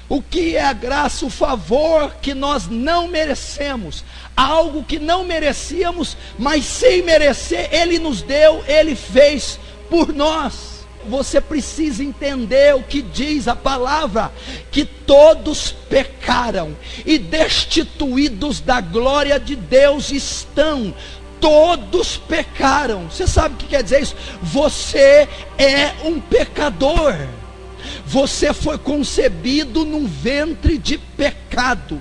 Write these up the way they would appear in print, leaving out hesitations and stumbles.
O que é a graça? O favor que nós não merecemos, algo que não merecíamos, mas sem merecer, Ele nos deu, Ele fez por nós. Você precisa entender o que diz a palavra, que todos pecaram e destituídos da glória de Deus estão. Todos pecaram. Você sabe o que quer dizer isso? Você é um pecador. Você foi concebido num ventre de pecado.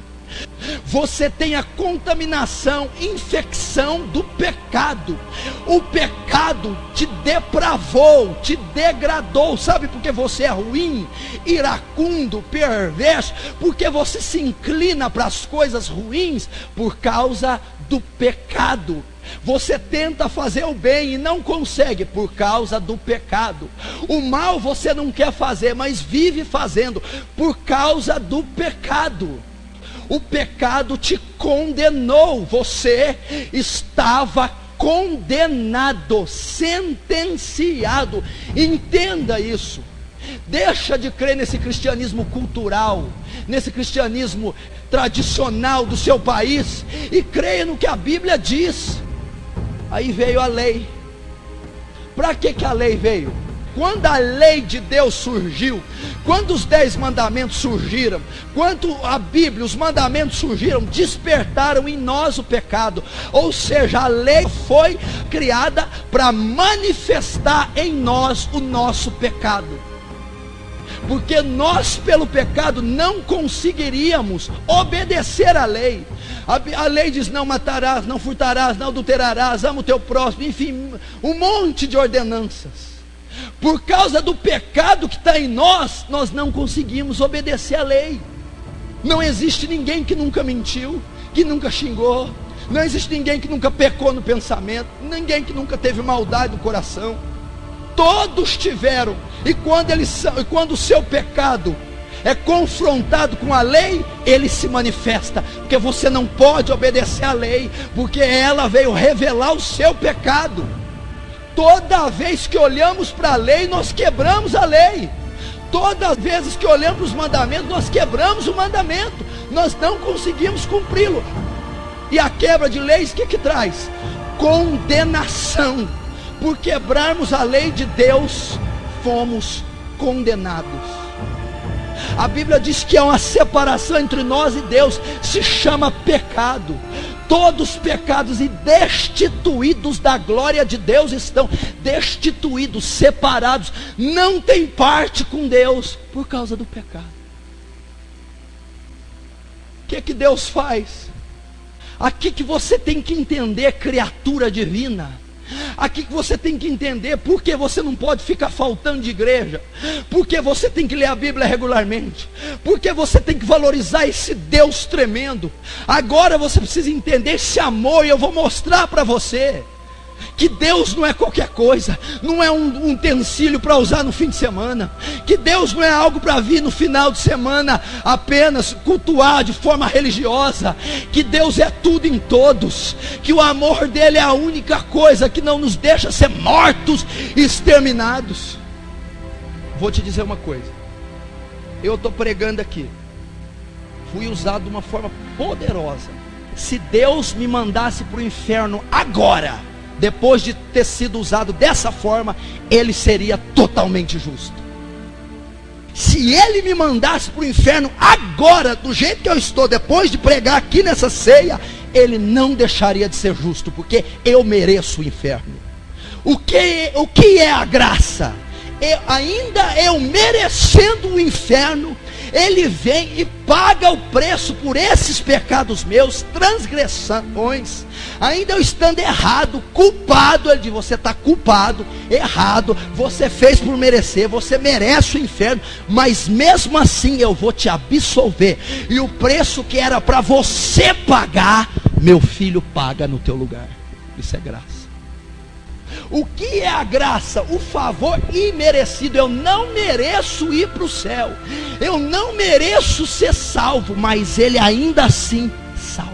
Você tem a contaminação, infecção do pecado. O pecado te depravou, te degradou. Sabe por que você é ruim, iracundo, perverso? Porque você se inclina para as coisas ruins por causa do pecado. Você tenta fazer o bem e não consegue por causa do pecado. O mal você não quer fazer, mas vive fazendo por causa do pecado. O pecado te condenou. Você estava condenado, sentenciado. Entenda isso. Deixa de crer nesse cristianismo cultural, nesse cristianismo tradicional do seu país, e creia no que a Bíblia diz. Aí veio a lei. Para que a lei veio? Quando a lei de Deus surgiu, quando os 10 mandamentos surgiram, quando a Bíblia, os mandamentos surgiram, despertaram em nós o pecado. Ou seja, a lei foi criada para manifestar em nós o nosso pecado. Porque nós, pelo pecado, não conseguiríamos obedecer à lei. A lei diz: não matarás, não furtarás, não adulterarás, ama o teu próximo, enfim, um monte de ordenanças. Por causa do pecado que está em nós, nós não conseguimos obedecer à lei. Não existe ninguém que nunca mentiu, que nunca xingou. Não existe ninguém que nunca pecou no pensamento, ninguém que nunca teve maldade no coração. Todos tiveram. E quando o seu pecado é confrontado com a lei, ele se manifesta. Porque você não pode obedecer à lei, porque ela veio revelar o seu pecado. Toda vez que olhamos para a lei, nós quebramos a lei. Todas as vezes que olhamos para os mandamentos, nós quebramos o mandamento. Nós não conseguimos cumpri-lo. E a quebra de leis, o que traz? Condenação. Por quebrarmos a lei de Deus, fomos condenados. A Bíblia diz que há uma separação entre nós e Deus, se chama pecado. Todos pecados e destituídos da glória de Deus estão. Destituídos, separados, não tem parte com Deus por causa do pecado. O que Deus faz? Aqui que você tem que entender, criatura divina. Aqui que você tem que entender porque você não pode ficar faltando de igreja, porque você tem que ler a Bíblia regularmente, porque você tem que valorizar esse Deus tremendo. Agora você precisa entender esse amor, e eu vou mostrar para você que Deus não é qualquer coisa, não é um utensílio para usar no fim de semana, que Deus não é algo para vir no final de semana apenas cultuar de forma religiosa, que Deus é tudo em todos, que o amor dele é a única coisa que não nos deixa ser mortos e exterminados. Vou te dizer uma coisa, eu estou pregando aqui, fui usado de uma forma poderosa. Se Deus me mandasse para o inferno agora, depois de ter sido usado dessa forma, ele seria totalmente justo. Se ele me mandasse para o inferno agora, do jeito que eu estou, depois de pregar aqui nessa ceia, ele não deixaria de ser justo, porque eu mereço o inferno. O que é a graça? Ainda eu merecendo o inferno, ele vem e paga o preço por esses pecados meus, transgressões. Ainda eu estando errado, culpado, ele diz: você está culpado, errado, você fez por merecer, você merece o inferno, mas mesmo assim eu vou te absolver. E o preço que era para você pagar, meu filho paga no teu lugar. Isso é graça. O que é a graça? O favor imerecido. Eu não mereço ir para o céu, eu não mereço ser salvo, mas ele ainda assim salva.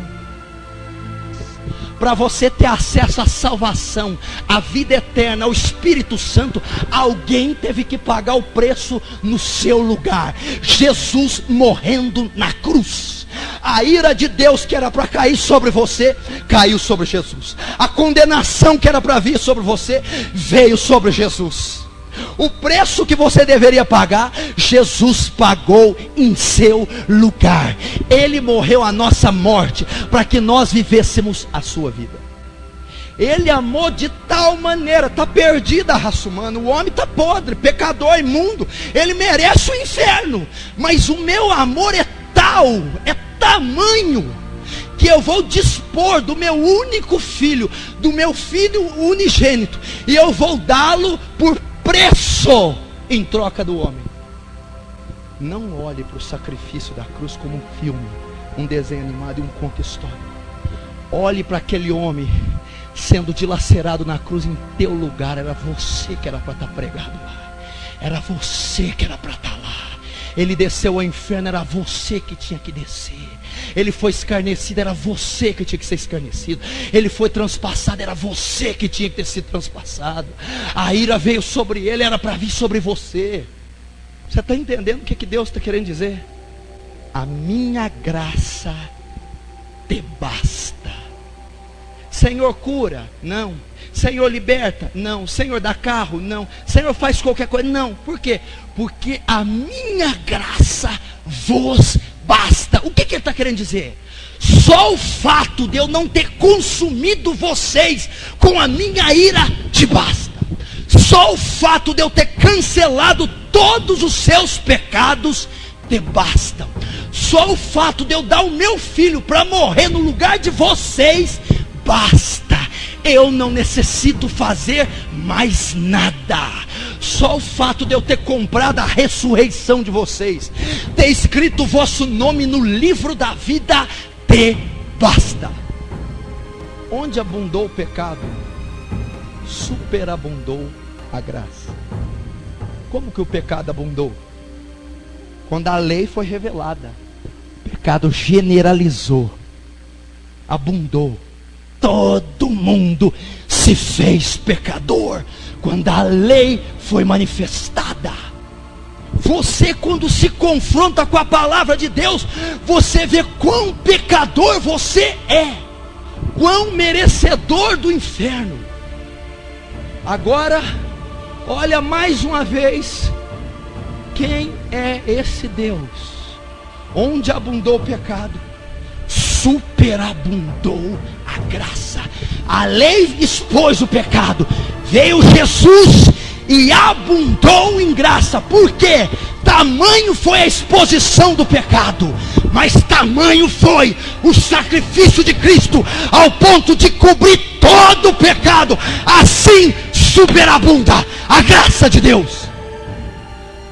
para você ter acesso à salvação, à vida eterna, ao Espírito Santo, alguém teve que pagar o preço no seu lugar. Jesus morrendo na cruz. A ira de Deus que era para cair sobre você, caiu sobre Jesus. A condenação que era para vir sobre você, veio sobre Jesus. O preço que você deveria pagar, Jesus pagou em seu lugar. Ele morreu a nossa morte, para que nós vivêssemos a sua vida. Ele amou de tal maneira, está perdida a raça humana, o homem está podre, pecador, imundo, ele merece o inferno, mas o meu amor é tal, é tamanho, que eu vou dispor do meu único filho, do meu filho unigênito, e eu vou dá-lo por preço em troca do homem. Não olhe para o sacrifício da cruz como um filme, um desenho animado e um conto histórico. Olhe para aquele homem sendo dilacerado na cruz em teu lugar. Era você que era para estar pregado lá, era você que era para estar lá. Ele desceu ao inferno, era você que tinha que descer. Ele foi escarnecido, era você que tinha que ser escarnecido. Ele foi transpassado, era você que tinha que ter sido transpassado. A ira veio sobre ele, era para vir sobre você. Você está entendendo o que Deus está querendo dizer? A minha graça te basta. Senhor, cura? Não. Senhor, liberta? Não. Senhor, dá carro? Não. Senhor, faz qualquer coisa? Não. Por quê? Porque a minha graça vos basta. O que ele está querendo dizer? Só o fato de eu não ter consumido vocês com a minha ira te basta. Só o fato de eu ter cancelado todos os seus pecados te basta. Só o fato de eu dar o meu filho para morrer no lugar de vocês basta. Eu não necessito fazer mais nada. Só o fato de eu ter comprado a ressurreição de vocês, ter escrito o vosso nome no livro da vida, te basta. Onde abundou o pecado, superabundou a graça. Como que o pecado abundou? Quando a lei foi revelada, o pecado generalizou, abundou. Todo mundo se fez pecador quando a lei foi manifestada. Você, quando se confronta com a palavra de Deus, você vê quão pecador você é, quão merecedor do inferno. Agora, olha mais uma vez, quem é esse Deus? Onde abundou o pecado, superabundou a graça. A lei expôs o pecado, veio Jesus e abundou em graça. Por quê? Tamanho foi a exposição do pecado, mas tamanho foi o sacrifício de Cristo, ao ponto de cobrir todo o pecado. Assim superabunda a graça de Deus.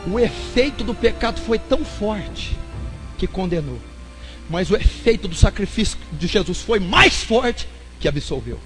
O efeito do pecado foi tão forte que condenou, mas o efeito do sacrifício de Jesus foi mais forte que absolveu.